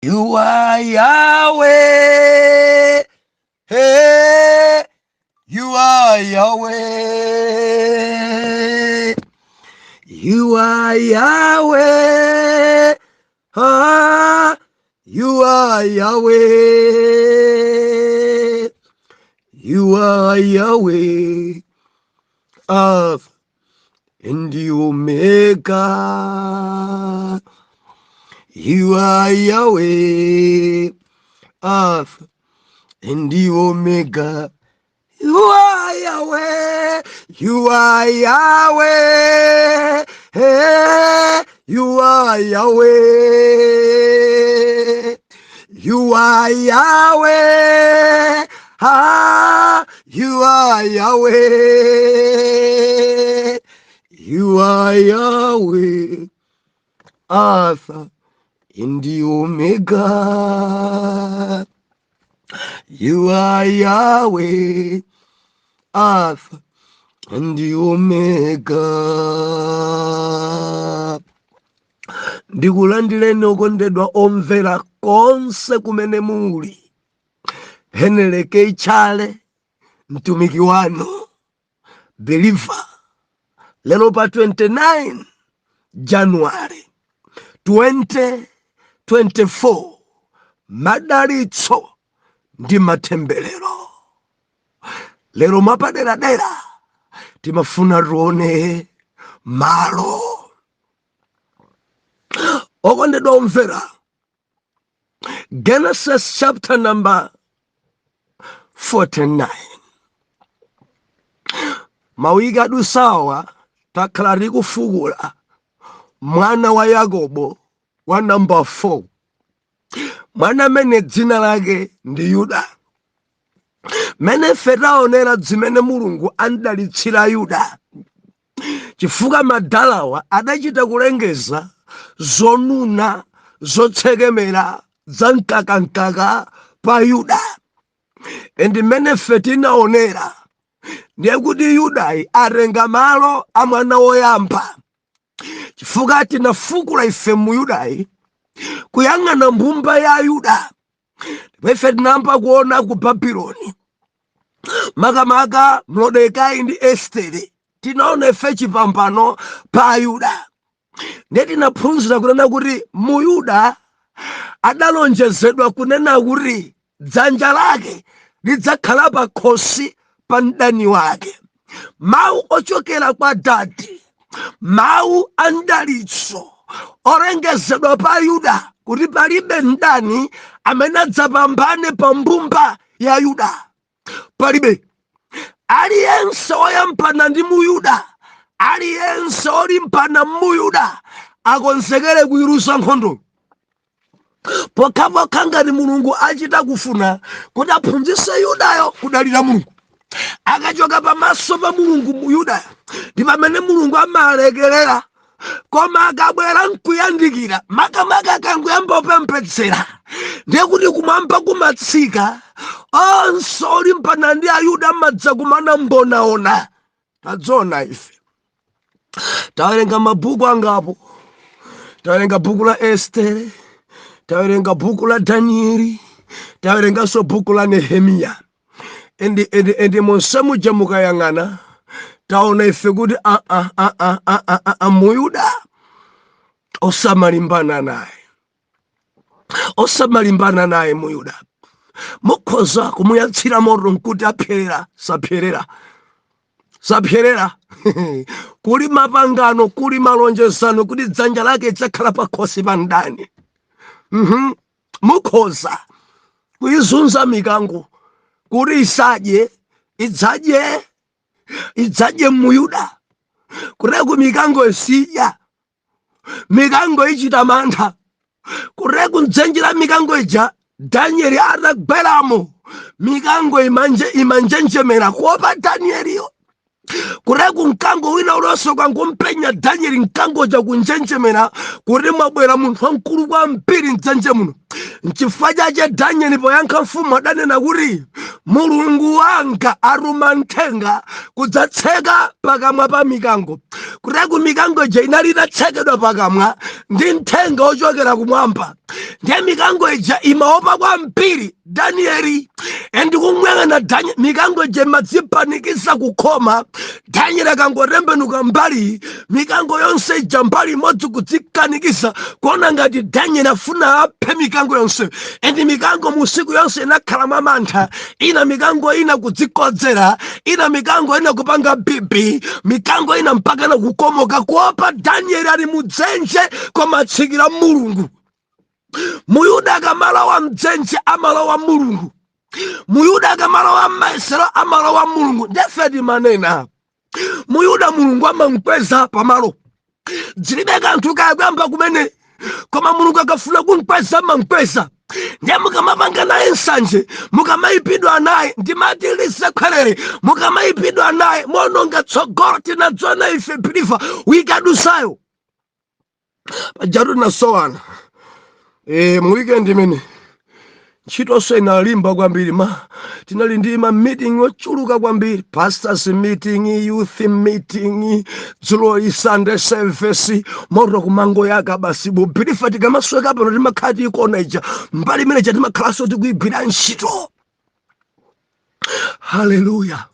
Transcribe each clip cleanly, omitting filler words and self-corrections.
You are Yahweh. Hey, you are Yahweh. You are Yahweh. Ah, you are Yahweh. You are Yahweh. Alpha and the Omega. You are Yahweh. Alpha and the Omega. You are Yahweh. You are Yahweh. Hey, you are Yahweh. You are Yahweh. Ah, you are Yahweh. You are Yahweh. Alpha and the Omega. You are Yahweh. Alpha and the Omega. Ndikulandireni okondedwa omvera konse kumene muli. Heneleke ichale mtumiki wanu believer. Lero pa 29 January 2024 Madalitso ndi Mathembelero. Lero mapaderadera timafuna tuone malo. Okondedwa omvera, Genesis chapter number 49. Mawiga dusawa takhala tikufukula mwana wa Yakobo wa number 4. Mwana mene dzina lake ndi Yuda. Mene fetaonera dzimene Mulungu andalitsira Yuda. Chifukwa madalawa adachita kulengeza zonuna zotsekemera za mkaka pa Yuda. Endi mene fetinaonera ndiye kuti Yudayi arenga malo a mwana woyamba. Chifukwa tinafukula ife mu Yudayi kuyang'ana mbumba ya Yuda. Ife tinampa kuona ku Babuloni makamaka Mordekai ndi Estere. Tinaona ife chipambano pa Yuda. Ndiye tinaphunzira kunena kuti mu Yuda adalonjezedwa kunena kuti dzanja lake lidzakhala pa khosi pa mdani wake. Mawu ochokera kwa Dadi, mawu a Madalitso orengezedwa pa Yuda kuti palibe mdani amene adzapambane pa mbumba ya Yuda. Palibe. Aliyense oyambana ndi mu Yuda, aliyense olimbana mu Yuda akonzekere kuirusa nkhondo. Pokhapokha ngati Mulungu achita kufuna kuti aphunzitse Yudayo kudalira Mulungu. Akachoka pamaso pa Mulungu mu Yuda ndi pamene Mulungu amalekerera. Koma akabwera nkuyandikira makamaka akangoyamba opembedzera ndiye kuti kumwamba kumatsika onse olimbana ndi Ayuda amadza kumana mbonaona. Tadzona ife tawerenga mabuku angapo. Tawerenga buku la Estere, tawerenga buku la Danieli, tawerenganso buku la Nehemiya. Endi monse muja mukayang'ana taona ife kuti mu Yuda osamalimbana naye mu Yuda. Mukhoza kumuyatsira moto nkuti apherera sapherera. Kuli mapangano, kuli malonjezano kuti dzanja lake lidzakhala pa khosi pa mdani. Mukhoza kuizunza mikango kuti idzadye mu Yuda. Kureku mikango isidya, mikango ichita mantha. Kureku mdzenjera mikango ija Danieli atagweramo mikango imanjenjemera kuopa Danieliyo. Kureku mkango wina ulonso kangumpenya Danieli mkango ja kunjenjemera kuti mwabwera munthu wamkulu kwambiri mdzenje muno. N'chifukwa chache Danieli poyankha mfumu adanena kuti Mulungu wanga aruma nthenga kudzatseka pakamwa pa mikango. Kureku mikango ija inali itatsekedwa pakamwa ndi nthenga ochokera kumwamba. ndiye mikango ija imaopa kwambiri Danieli endi kumweng'ana Danieli mikango ija imadzipanikisa kukhoma Danieli akangotembenuka mbali mikango yonse ija mbali imodzi kudzikanikisa kuona ngati Danieli afuna aphe mikango yonse endi mikango musiku yonse inakhala mamantha ina mikango ina kudzikodzera ina mikango ina kupanga bibi mikango ina mpakana kukomoka kuopa Danieli ali mudzenje koma atsikira Mulungu. Muyuda akamalowa mdzenje amalowa Mulungu. Muyuda akamalowa m'mayesero amalowa Mulungu. Ndefe timanena Muyuda Mulungu amamkweza pamalo dzilibe kanthu kayamba kumene koma Mulungu akafuna kumkweza amamkweza. Ndiye mukamapanga naye nsanje mukamayipidwa naye ndimati lisekwerere mukamayipidwa naye mononga tsogolo tinadzona ife pilifa wikadusayo pajatu nasowana mu weekend imene ntchito so inalimba kwambiri tinali ndi ma meeting ochuluka kwambiri, pastors meeting, youth meeting, dzulo Sunday service, moto kumango yaka basi bupirifa tikamasweka pano timakhati ikona ija mbali imene timakhalanso tikuyigwira ntchito. Hallelujah.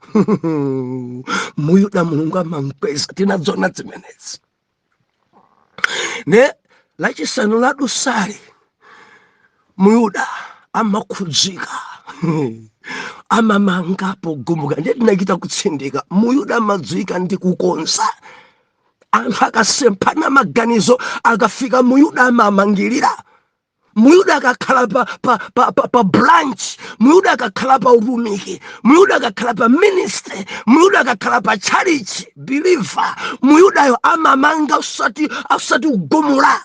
Muyuda Mulungu amamkweza tinadzona zimenezi. Ne lachisanu la dosari Muyuda amakhudzika amamangapo gumuka ndeti nakita kutsindika Muyuda amadzika ndi kukonza anthu akasempana maganizo akafika Muyuda amamangirira. Muyuda akakhala pa branch, Muyuda akakhala pa utumiki, Muyuda akakhala pa ministry, Muyuda akakhala pa charity believer, Muyuda yo amamanga usati ugumula.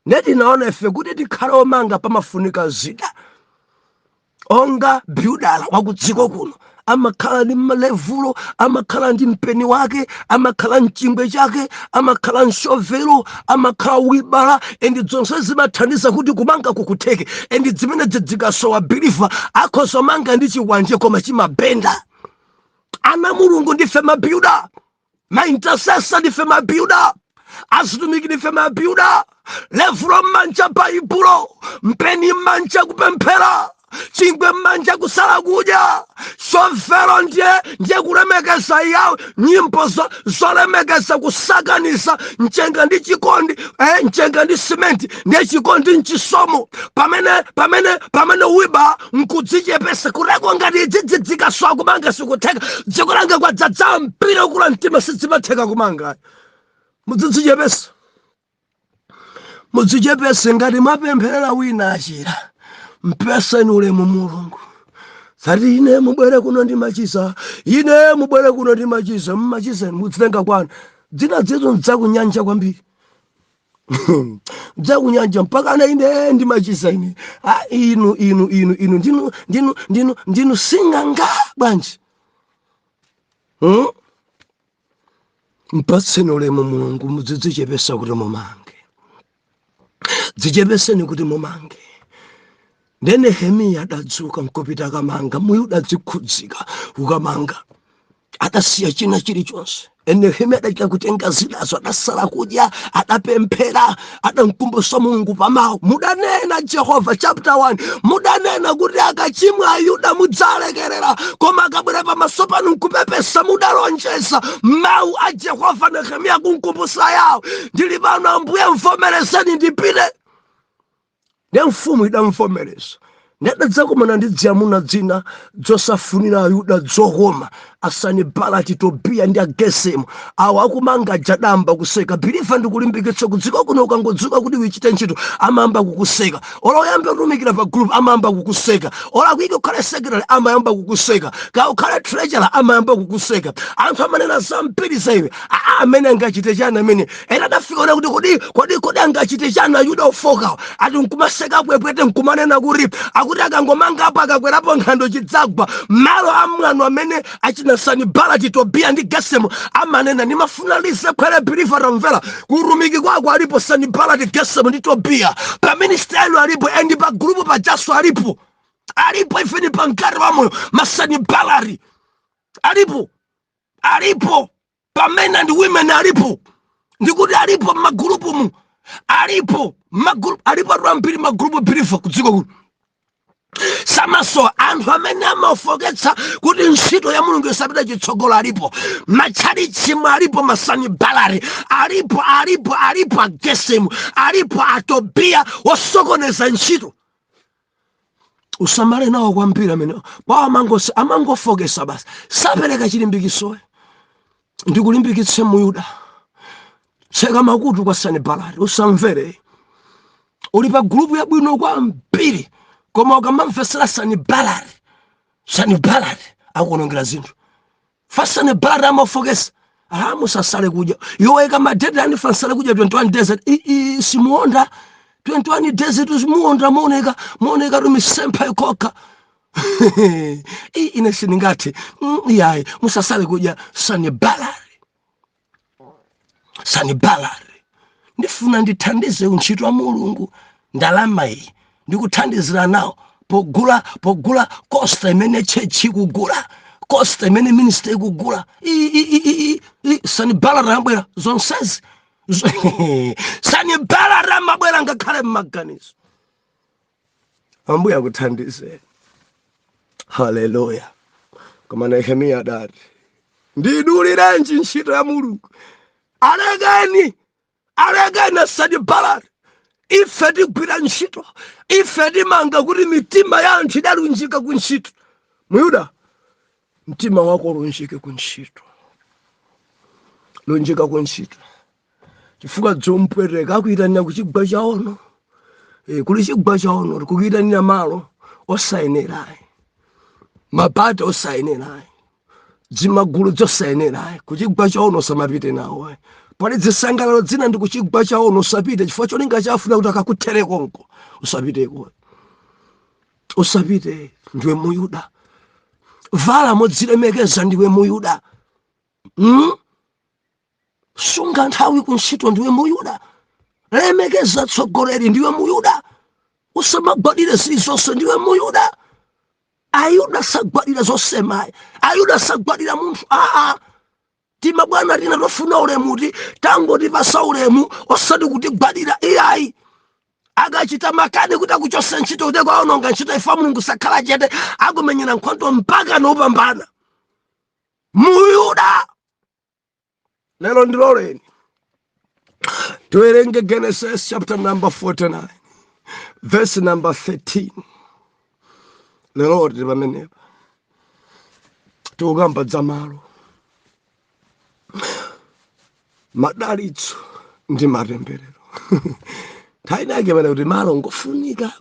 Neti naona ife kuti tikhala omanga pamafunika zida onga Bildala wakudziko kuno amakhala ndi malevulo, amakhala ndi mpeni wake, amakhala mchingwe chake, amakhala nshovelo, amakhala wibala, endi zonse zimathandiza kuti kumanga kukutheke. Endi zimene zikasowa believer akhoza manga ndi chiwanje koma chimabenda. Ana Mulungu ndife mabuilder, ma intercessor ndife mabuilder, asitumiki ndife mabuilder. Levulo manja baibulo, mpeni manja kupemphera, chingwe manja kusala kudya, shovelo ndiye kulemekeza yawo, nyimbo zolemekeza kusakanisa, mchenga ndi chikondi, mchenga ndi simenti, ndiye chikondi nchisomo. Pamene wiba nkudzichepesa kulekwa ngati dzidzika swa kumanga sikutheka, dziko langa kwadzadza mpira kula mtima sizimatheka kumanga. Mudzichepese ngati mapempherera wina achira mpeseni ulemu Mulungu. Sati ine mubwere kuno ndi machiza, ine mubwere kuno ndi machiza, mmachizeni mudzitenga kwanu. Dzina dzizo ndzakunyanja kwambiri. Ndzakunyanja mpaka na ine ndi machiza ine. Ndinu singanga bwanji. Mpaseni ulemu Mulungu mudzichepesa kuti mumange. Dzichepeseni kuti mumange. Ndi Nehemiya adadzuka nkupita akamanga, Muyuda dzikhudzika ukamanga adasiya china chilichonse. Nehemiya adachita kutenga zidazo, adasala kudya, adapemphera, adamkumbutsa Mulungu pamawu. Mudanena Jehova chapter 1, mudanena kuti akachimwa Ayuda mudzalekerera, koma akabwera pamaso panu nkupepesa mudalonjeza. Mawu a Jehova Nehemiya kunkumbutsa yawo. Ndili pano Ambuye mvomerezeni ndipite. Ndi mfumu idamvomereza. Ndadzakumana ndi dzamuna dzina dzosafunira Ayuda dzokoma, Asanibalati, Tobiya ndi Agesemu. Awo akumanga jadamba kuseka. Bilifa ndikulimbikitsa kudziko kuno ukangodzuka kuti uyichite ntchito amayamba kukuseka. Ola uyambe kutumikira pa group amayamba kukuseka. Ola kuika ukhale secretary amayamba kukuseka. Ka ukhale treasurer amayamba kukuseka. Anthu amanena zampiri za iwe. Amene angachite chana amene. Ena adafika kuti kodi angachite chana Ayuda ofoka. Ati nkumaseka bwepwete nkumanena kuti akuti akangomanga apa akakwerapo nkhando chidzagwa. Malo amwano amene achina Sanibalati, Tobiya ndi Gesemu amanena nimafuna lise kwere bilifa ramvera kurumiki kwako alipo Sanibalati, Gesemu ndi Tobiya. Pa ministry alipo endi pa grupu pa jaso alipo ifeni pa nkari wa moyo Masanibalati alipo pa men and women alipo ndikuti alipo magrupu mu alipo magrupu, alipo rambiri magrupu birifa kudziko kuno. Samaso anthu amene amafogetsa kuti ntchito ya mulungu isapita chitsogolo alipo. Machalichi alipo Mathembelero, alipo agesemu, alipo atobia osokoneza ntchito. Usamale nawo kwambiri amene pawa amangofokesa basi sapereka chilimbikiso. Ndikulimbikitse muyuda, seka makutu kwa Mathembelero, usamvere. Uli pa grupu yabwino kwambiri, koma ukamamvesera Mathembelero akuonongera zinthu. Mathembelero amafokesa, musasale kudya. Yoweka madede andifasale kudya 21 desert. Simuonda 21 desert usimuonda moneka tumisempa ikoka. Ine siningati yayi musasale kudya Mathembelero. Ndifuna ndithandize ntchito ya mulungu ndalama iyi ndikuthandizira nawo pogula costa imene chechi kugula, costa imene minister ikugula. Mathembelero ambwera zonsezi. Mathembelero amabwera ngakhale mmaganizo. Ambuye akuthandize. Haleluya. Koma Nehemiya adati ndidulirenji ntchito ya mulungu. Alekeni Mathembelero. Ife tigwira ntchito, ife timanga kuti mitima ya anthu idalunjika ku ntchito. Muyuda, mtima wako ulunjike ku ntchito. Lunjika ku ntchito. Chifukwa dzompereka akuyitanira ku chigwa chaono. Kuli chigwa chaono kukuyitanira malo osayenerayi, mapata osayenerayi, dzimagulu zosayenerayi. Ku chigwa chaono samapite nawo. Pali zisangalalo zina ndi ku chigwa chaono usapite, chifukwa cholinga chafuna kuti akakutere konko. Usapiteko. Usapite, ndiwe muyuda. Vala modzilemekeza, ndiwe muyuda. Sunga nthawi ku ntchito, ndiwe muyuda. Lemekeza tsogoleri, ndiwe muyuda. Usamagwadire zilizonse, ndiwe muyuda. Ayuda sagwadira zosemayi, ayuda sagwadira munthu. Tima bwana lina lofuna ulemu ti tango tipasa ulemu osati kuti gwadira iyayi. Akachita makani kuti akuchotsa ntchito kuti kwaononga ntchito ifa mulungu sakhala chete akumenyera nkhondo mpaka nopambana. Muyuda. Lero ndiloleni tiwerenge Genesis chapter number 49 verse number 13. Lero ndi pamenepa tikukamba za malo. Madalitso ndi Mathembelero. Tainake bana kuti malo ngofunika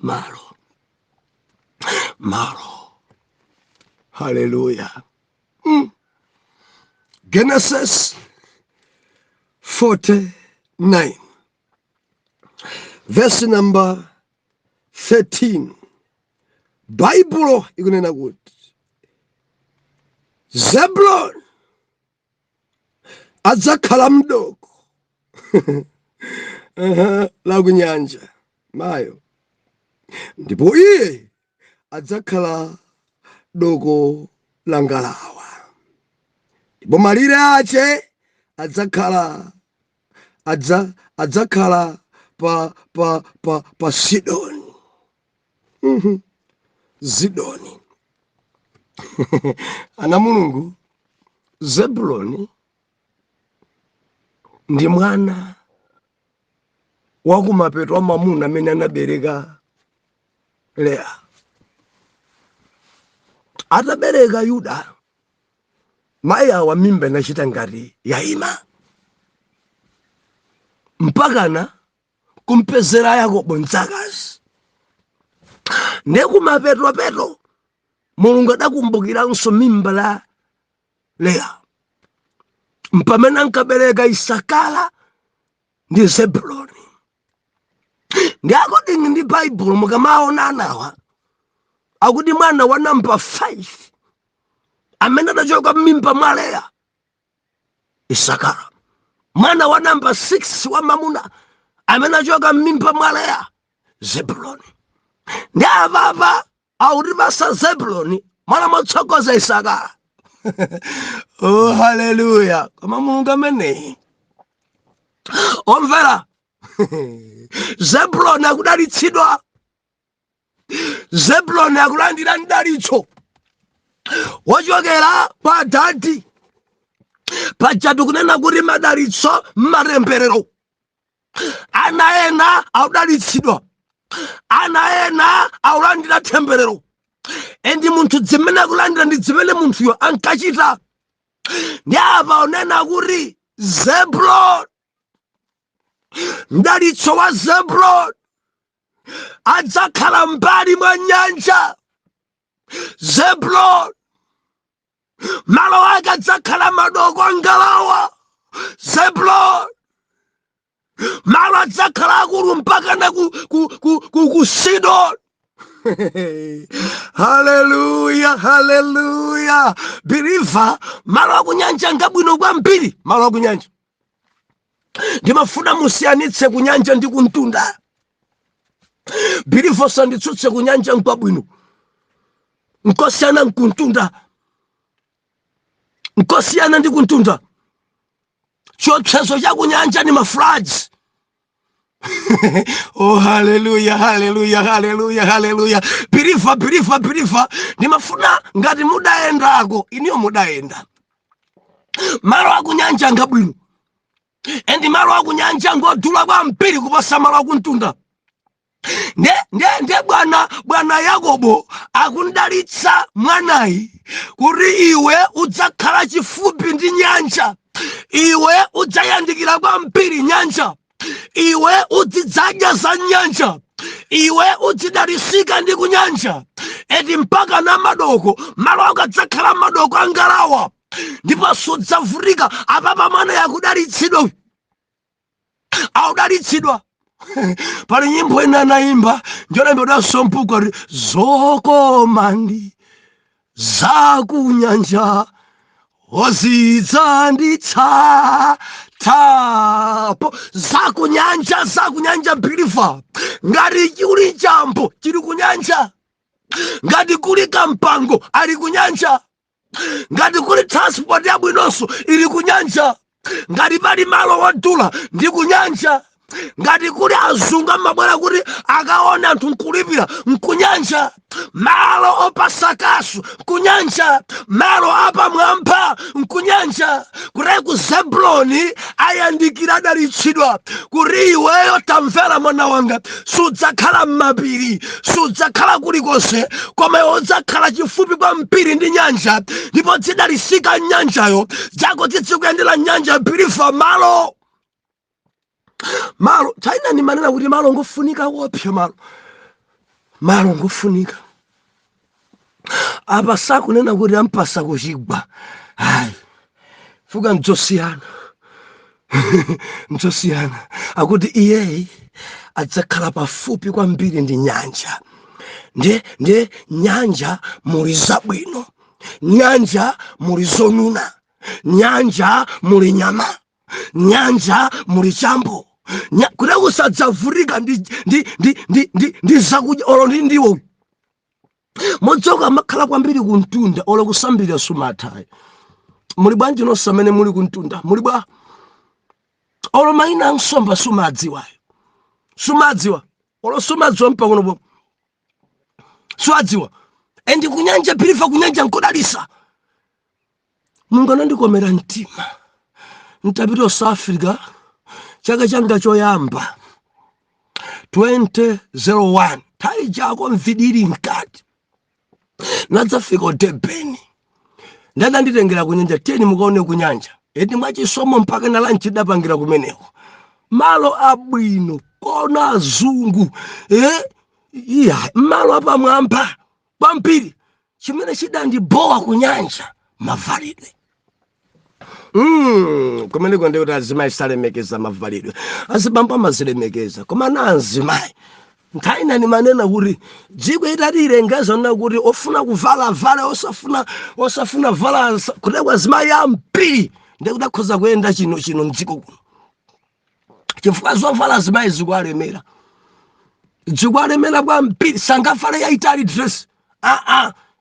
malo. Hallelujah. Genesis 49 verse number 13. Bible ikunena kuti Zebuloni adzakhala mdoko la kunyanja mayo, ndipo iye adzakhala doko la ngalawa, ndipo malire ache adzakhala pa Sidoni. Zidoni. Ana mulungu, Zebuloni ndi mwana wakumapeto wa mamuna amene anabereka Lea. Atabereka Yuda, mayi awa mimba inachita ngati yaima, mpakana kumpezera Yakobo mdzakazi. Nekumapeto mulungu adakumbukiranso mimba la Lea, mpamene ankabereka Isakara ndi Zebuloni. Ndi according ndi Bible mukamaona anawa akuti mwana wa number 5 amene adachoka mimba mwa Lea Isakara, mwana wa number 6 wa mamuna amene achoka mimba mwa Lea Zebuloni. Ndi apa akuti basa Zebuloni mwana motsogoza Isakara. Oh hallelujah. Koma mulungu amene omvera Zebuloni akudalitsidwa. Zebuloni akulandira mdalitso wochokera kwa Adadi. Pajatu kunena kuti madalitso Mathembelero. Ana ena akudalitsidwa, ana ena akulandira temberero. Endi munthu zimene akulandira ndi zimene munthuyo ankachita. Ndi apa unena kuti Zebuloni, mdalitso wa Zebuloni adzakhala mbali mwa nyanja. Zebuloni malo ake adzakhala madoko angalawa. Zebuloni malo adzakhala akulu mpaka na ku Sidoni. Haleluya, haleluya. Believer, malo akunyanja ngabwino kwambiri. Malo akunyanja ndimafuna musiyanitse kunyanja ndi kuntunda. Believer, sanditsutse kunyanja nkwabwino, nkosiyana nkuntunda, nkosiyana ndi kuntunda. Chiopsezo cha kunyanja ni mafloods. Oh, hallelujah, hallelujah, hallelujah, hallelujah. Believer, ndimafuna ngati mudaendako iniyo mudaenda malo akunyanja ngabwino, endi malo akunyanja ngodula kwambiri kuposa malo akuntunda. Nde bwana Yakobo akundalitsa mwanayi kuti iwe udzakhala chifupi ndi nyanja, iwe udzayandikira kwambiri nyanja, iwe udzidzadya za nyanja, iwe udzidalisika ndi kunyanja. Eti mpaka na madoko, malo akadzakhala madoko angalawa, ndipo sudzavutika. Apapa mwana yakudalitsidwa, audalitsidwa. Pali nyimbo ina naimba njolembe dasompuka zokomandi zakunyanja ozidzanditsa tapo. Zakunyanja Believer, ngati kuli chambo chili kunyanja, ngati kuli kampango ali kunyanja, ngati kuli transport yabwinonso ili kunyanja, ngati pali malo wodula ndi kunyanja, ngati kuli azungu amabwera kuti akaona anthu nkulipira nkunyanja, malo opasakasu nkunyanja, malo apamwamba nkunyanja. Kuti ku Zebuloni ayandikira adalitsidwa kuti iweyo tamvera mwana wanga, sudzakhala m'mapiri, sudzakhala kulikonse, koma udzakhala chifupi kwambiri ndi nyanja, ndipo zidalisika nyanjayo zako zizikuyendera nyanja. Believer, malo China ni manena kuti malo ngofunika wopya, malo ngofunika. Apa sakunena kuti ampasa kuchigwa, hayi fuka mdzosiyana. Mdzosiyana akuti iyeyi adzakhala pafupi kwambiri ndi nyanja. Ndiye nyanja muli zabwino, nyanja muli zonuna, nyanja muli nyama, nyanja muli chambo. Kuti usadzavurika ndi zakudya olo ndi ndiwo. Modzoka makhala kwambiri kuntunda olo kusambira sumathayi. Muli bwanji nonse amene muli kuntunda? Muli bwa olo mayina nsomba sumadziwa olo sumadziwa mpaka nopo suadziwa. Endi kunyanja Believer, kunyanja nkodalisa. Mulungu anandikomera mtima ntapita South Africa chaka changa choyamba 2001 thali chako mvidiri mkati nadzafika Durban. Ndanditengera kunyanja 10 mukaone kunyanja. Eti mwachisomo mpaka na lunch dapangira kumeneko. Malo abwino kona azungu, malo apamwamba kwambiri. Chimene chidandibowa kunyanja mavalidwe. Kumene konde kuti azimayi salemekeza mavalidwe, azibambo amazilemekeza, koma na azimayi ntaina ni manena kuti dziko italilengeza na kuti ofuna kuvala osafuna vala kuti azimayi ambiri ndikuti akhoza kuyenda chino mdziko kuno. Chifukwa zovala azimayi zikualemera, kwambiri. Sangafale yaitali dress,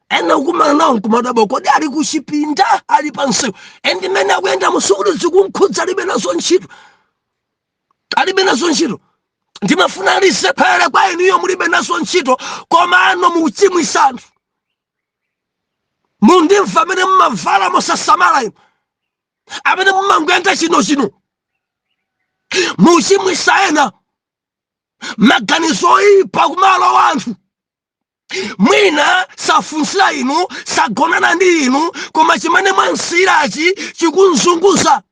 ena ukumana nawo nkumadabo kodi ali kuchipinda ali pansewu, endi mene akuyenda musukulu zikumkhudza libe nazo ntchito. alibe nazo ntchito. Ndimafuna lisephere kwa inuyo mulibe nazo ntchito koma ano muchimwisa anthu. Mundimva amene mumavala mosasamala inu, amene mumangwenda chino muchimwisa ena maganizo oyipa kumalo wanthu. Mwina safunsira inu, sagonana ndi inu, koma chimene mwansirachi chikunzunguza.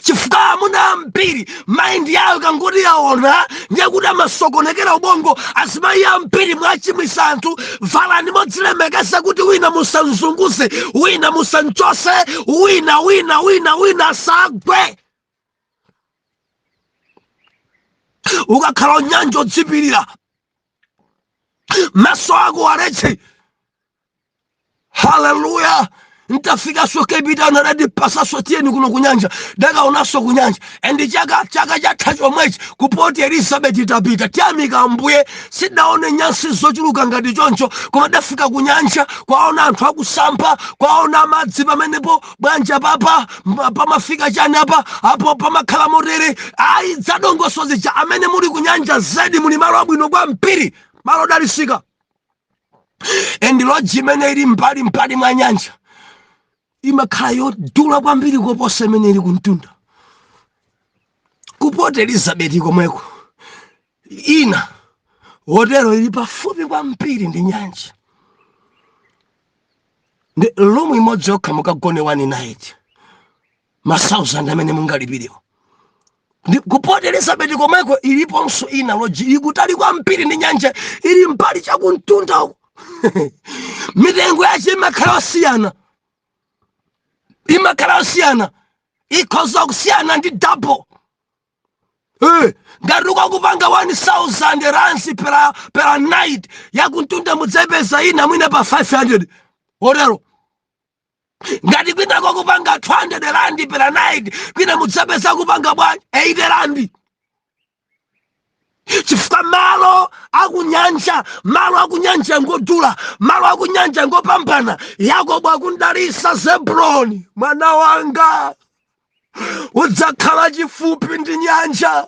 Chifukwa amuna ambiri maindi yawo kangoti yaona ndiye kuti amasokonekera ubongo. Azimayi ambiri mwachimwisa anthu. Valani modzilemekeza kuti wina musanzunguze, wina musanchose, wina asagwe. Ukakhala nyanja odzipirira maso ako aletche. Haleluya. Ntafika so kepitana nadi pasaso tieni kuno kunyanja dakaonaso kunyanja endi chaka chatha chomwechi kupoti Elizabeth itapita tiyamika Ambuye. Sidaone nyansi zochuluka ngati choncho koma dafika kunyanja kwaona anthu akusampa, kwaona madzi pamenepo bwanja papa pamafika chani apo pamakhala motere. Ayi dzadongoso zicha amene muli kunyanja zedi muli malo abwino kwambiri, malo odalitsika. Endi lodge imene ili mbali mwa nyanja imakhala yodula kwambiri koposa imene ili kumtunda. Kupoti Elizabeth komweko ina hotelo ili pafupi kwambiri ndi nyanja. Ndi room imodzi yokha mukagone one night ma-1,000 amene mungalipiriwo. Kupoti Elizabeth komweko iliponso ina lodge ili kutali kwambiri ndi nyanja, ili mbali chakumtunda uko. Mitengo yache imakhala osiyana, ikhoza kusiyana ndi double. Ngati ukakupanga 1,000 rands per night yakumtunda mudzapeza ina mwina pa 500 hotelo. Ngati kwina kakupanga 200 rand per night kwina mudzapeza kupanga bwanji 80 rand. Chifukwa malo akunyanja ngodula, malo akunyanja ngopambana. Yakobo akundalisa Zebroni, mwana wanga udzakhala chifupi ndi nyanja.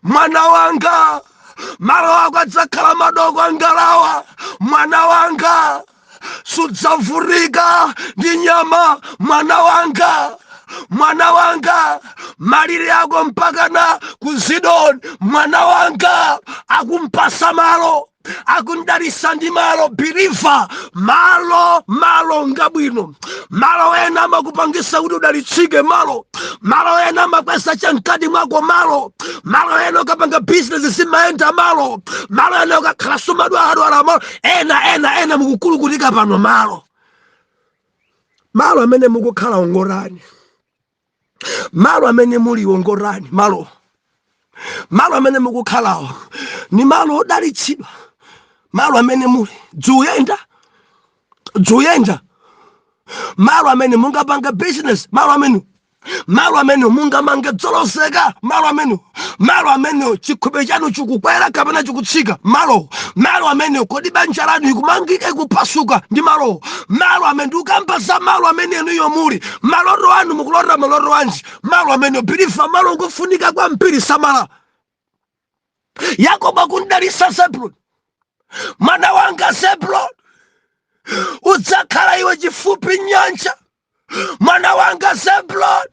Mwana wanga malo ako adzakhala madoko angalawa. Mwana wanga sudzavurika ndi nyama. Mwana wanga malire ako mpakana ku Zidoni. Mwana wanga akumpasa malo, akundalisa ndi malo. Believer, malo ngabwino. Malo ena amakupangisa kuti udalitsike. Malo ena amakwesa chamkati mwako. Malo ena ukapanga business simaenda. Malo ena ukakhala sumadwala. Malo ena mukukulukutika pano. Malo amene mukukhala ongorani, malo amene muli ongorani. Malo amene mukukhalawo ni malo odalitsidwa. Malo amene muli dzuyenda. Malo amene mungapanga business. Malo amene mungamange dzoloseka. Malo amene chikhobe chanu chikukwera kapena chikutsika. Malo amene kodi banja lanu ikumangike kupasuka ndi malo amene ukambaza. Malo amene inuyo muli maloto anu mukulota maloto anji. Malo amene Believer, malo ngofunika kwambiri. Samala. Yakobo akundalisa Zebroni, mwana wanga Zebroni udzakhala iwe chifupi nyanja. Mwana wanga Zebroni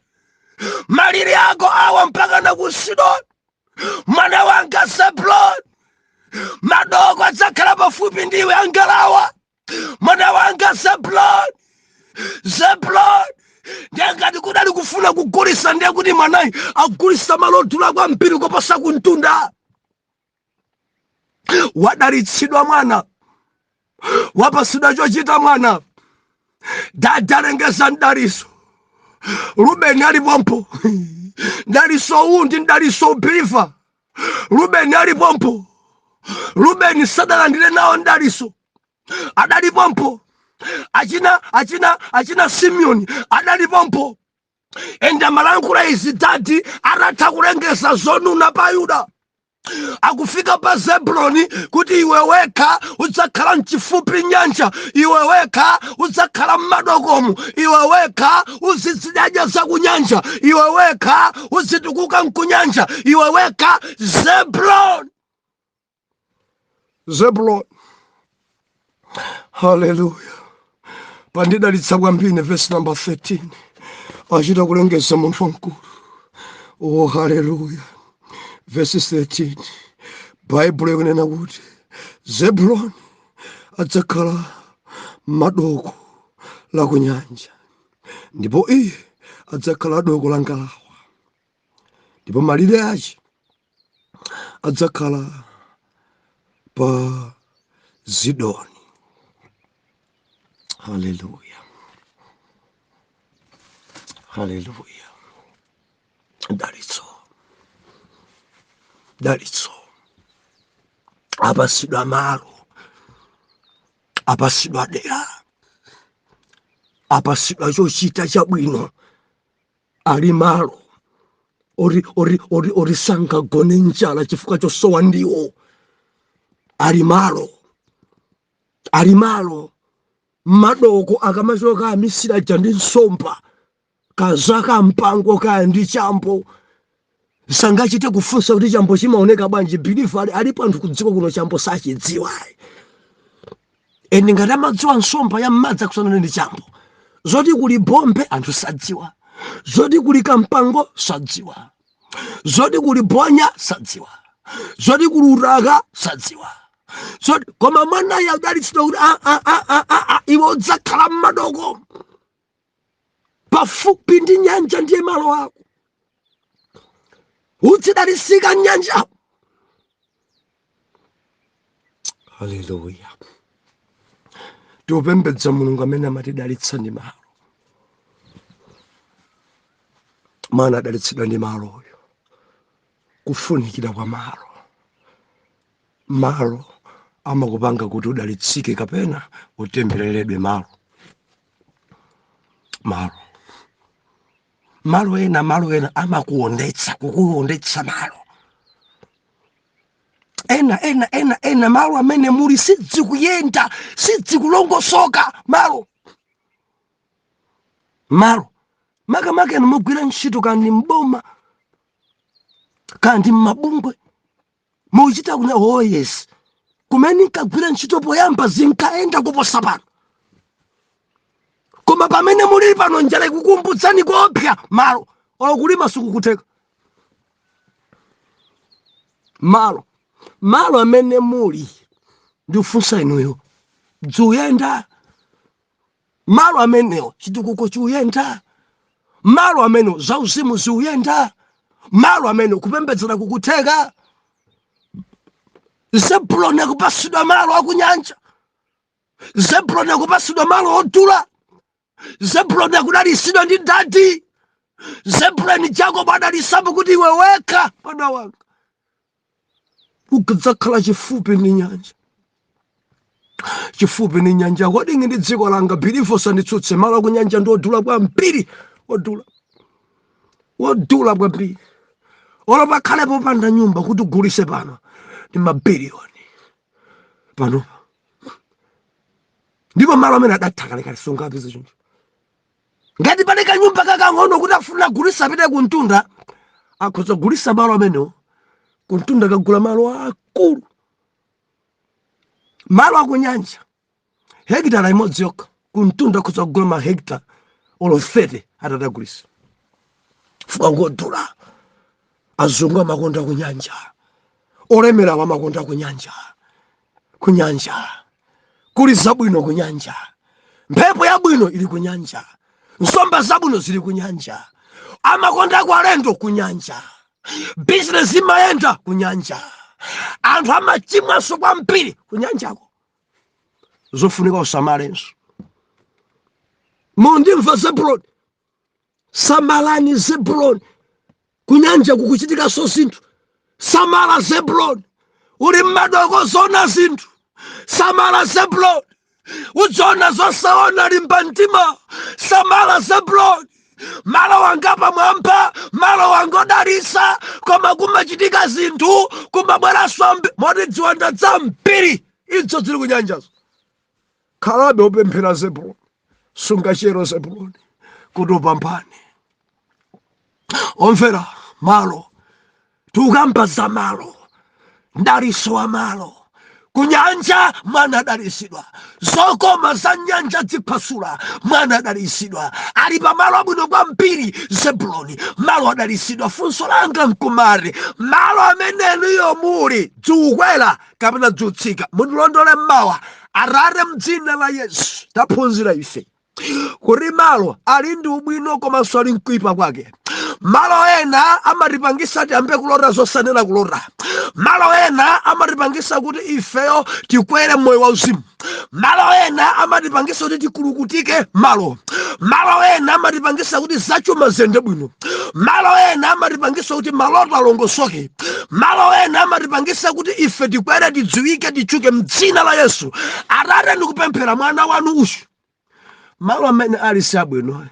malire ako awa mpakana ku Sidoni. Mwana wanga Zebroni madoko adzakhala pafupi ndiwe angalawa. Mwana wanga Zebroni ndiye ngati kudali kufuna kugulisa ndiye kuti mwanayi akugulisa malo odula kwambiri koposa kumtunda. Wadalitsidwa mwana, wapasidwa chochita mwana. Dadalengeza ndaliso. Rubeni alipompo ndaliso undi ndaliso Believer. Rubeni alipompo. Rubeni sadalandire nawo ndaliso. Adalipompo. Achina Simeoni adalipompo. Enda malankula izi dadi atatha kulengeza zonuna pa Yuda. akufika pa Zebuloni kuti iwe wekha udzakhala mchifupi nyanja, iwe wekha udzakhala m'madokomo, iwe wekha uzidzidya za kunyanja, iwe wekha uzitukuka mkunyanja, iwe wekha. Zebuloni. Haleluya. Pandidalitsa kwambiri verse number 13 achita kulengeza munthu wamkulu. Oh, haleluya. Verse 13 Bible ikunena kuti Zebuloni adzakhala madoko la kunyanja, ndipo iye adzakhala doko la ngalawa, ndipo malire ache adzakhala pa Zidoni. Haleluya. Haleluya. Madalitso apasidwa malo, apasidwa dera, apasidwa chochita chabwino, ali malo ori sangagone njala chifukwa chosowa ndiwo. Ali malo madoko akamachoka amisira jandi nsomba kazaka mpango kaya ndi chambo sangachite kufunsa kuti chambo chimaoneka bwanji. Bilifu ali panthu kudziko kuno chambo sachidziwa. Eni ngati amadziwa nsomba ya m'madzi akusonana ndi chambo, zoti kuli bombe anthu sadziwa, zoti kuli kampango sadziwa, zoti kuli bonya sadziwa, zoti kuli uraka sadziwa. Koma mwana ya udalitsidwa kuti iwe udzakhala m'madoko pafupi ndi nyanja, ndiye malo ako. Udzidalitsika nyanja. Haleluya. Tiupembedza Mulungu amene amatidalitsa ndi malo. Mana adalitsidwa ndi maloyo, kufunikira kwa malo. Malo amakupanga kuti udalitsike kapena utembereredwe malo. Malo ena amakuondetsa, kukuondetsa malo. Ena malo amene muli sidzikuyenda, sidzikulongosoka malo. Makamaka ena mugwira ntchito kandi mboma kandi m'mabungwe muchita kuna oh yes kumene nkagwira ntchito poyamba zinkaenda kuposa pano, koma pamene muli pano njala ikukumbutsani kopya malo kulima sikukuteka. Malo amene muli ndifunsa inuyo dzuyenda. Malo amenewo chitukuko chuyenda. Malo amene zauzimu ziuyenda. Malo amene kupembedzera kukuteka. Zebuloni akupasidwa malo akunyanja. Zebuloni akupasidwa malo odula. Zebuloni akudalitsidwa ndi dadi. Zebuloni Jacob adalisapo kuti iwe wekha mwana wanga udzakhala chifupi ndi nyanja. Chifupi ndi nyanja kodi ndi dziko langa. Bilifu sanditsutse, malo akunyanja ndi odula kwambiri. Odula kwambiri. Olopa khale popanda nyumba kuti ugulise pano ndi mabiliyoni pano. Ndipo malo amene adatha kale songapi zinthu. Ngati paleka nyumba kakang'ono kuti afuna gulisa apite kuntunda, akhoza gulisa malo amenewo kuntunda, kagula malo akulu. Malo akunyanja hekitala imodzi yokha, kuntunda akhoza kugula mahekitala olo 30 atadagulisa. Fuka ngodula. Azungu amakonda kunyanja, olemera amakonda kunyanja. Kuli zabwino kunyanja, mphepo yabwino ili kunyanja, nsomba zabwino zili kunyanja, amakonda kwa alendo kunyanja, business imayenda kunyanja, anthu amachimwaso kwambiri kunyanjako. Zofunika usamalenso. Mundimva Zebuloni, samalani Zebuloni. Kunyanja kukuchitika so zinthu. Samala Zebuloni, uli m'madoko zona zinthu. Samala Zebuloni, udzona zosaona limba mtima. Samala Zebuloni, malo wanga pamwamba, malo wanga odalisa, koma kumachitika zinthu kumabwera sombe moti ziwanda zambiri idzo zili kunyanjazo. Khalabe upemphera Zebuloni, sunga chero Zebuloni kuti upambane. Omvera, malo tukamba za malo, ndaliso wa malo. Kunyanja mwana adalisidwa, zokoma za nyanja ziphwasula mwana adalisidwa. Ali pa malo abwino kwambiri Zebuloni, malo adalisidwa. Funso langa nkumati, malo ameneyo yomuli dziukwera kapena dziutsika? Mundilondole mmawa Atate m'dzina la Yesu. Taphunzira ife kuti malo ali ndi ubwino komanso ali mkuipa kwake. Malo ena amatipangisa tiyambe kulota zosanena kulota. Malo ena amatipangisa kuti ifeyo tikwere moyo wauzimu. Malo ena amatipangisa kuti tikulukutike malo. Malo ena amatipangisa kuti zachuma zende bwino. Malo ena amatipangisa kuti maloto alongosoke. Malo ena amatipangisa kuti ife tikwere tidziwike tichuke m'dzina la Yesu. Atate ndikupemphera mwana wanu uyu, malo amene ali sabwino,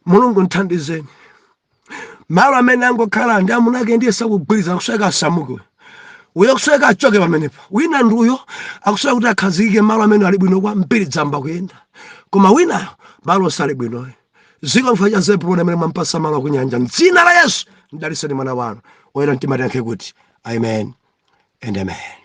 Mulungu nthandizeni. Malo amene angokhala ndi amuna ake ndiye sakugwiriza kusweka asamuke, uyo kusweka achoke pamenepa. Wina ndi uyo akusweka kuti akhazikike malo amene ali bwino kwambiri dzamba kuyenda, koma winayo malo sali bwino. Ziko mfa cha Zebuloni amene mwampasa malo kunyanja, m'dzina la Yesu ndidaliseni mwana wanu oyera mtima tiyankhe kuti amen and amen.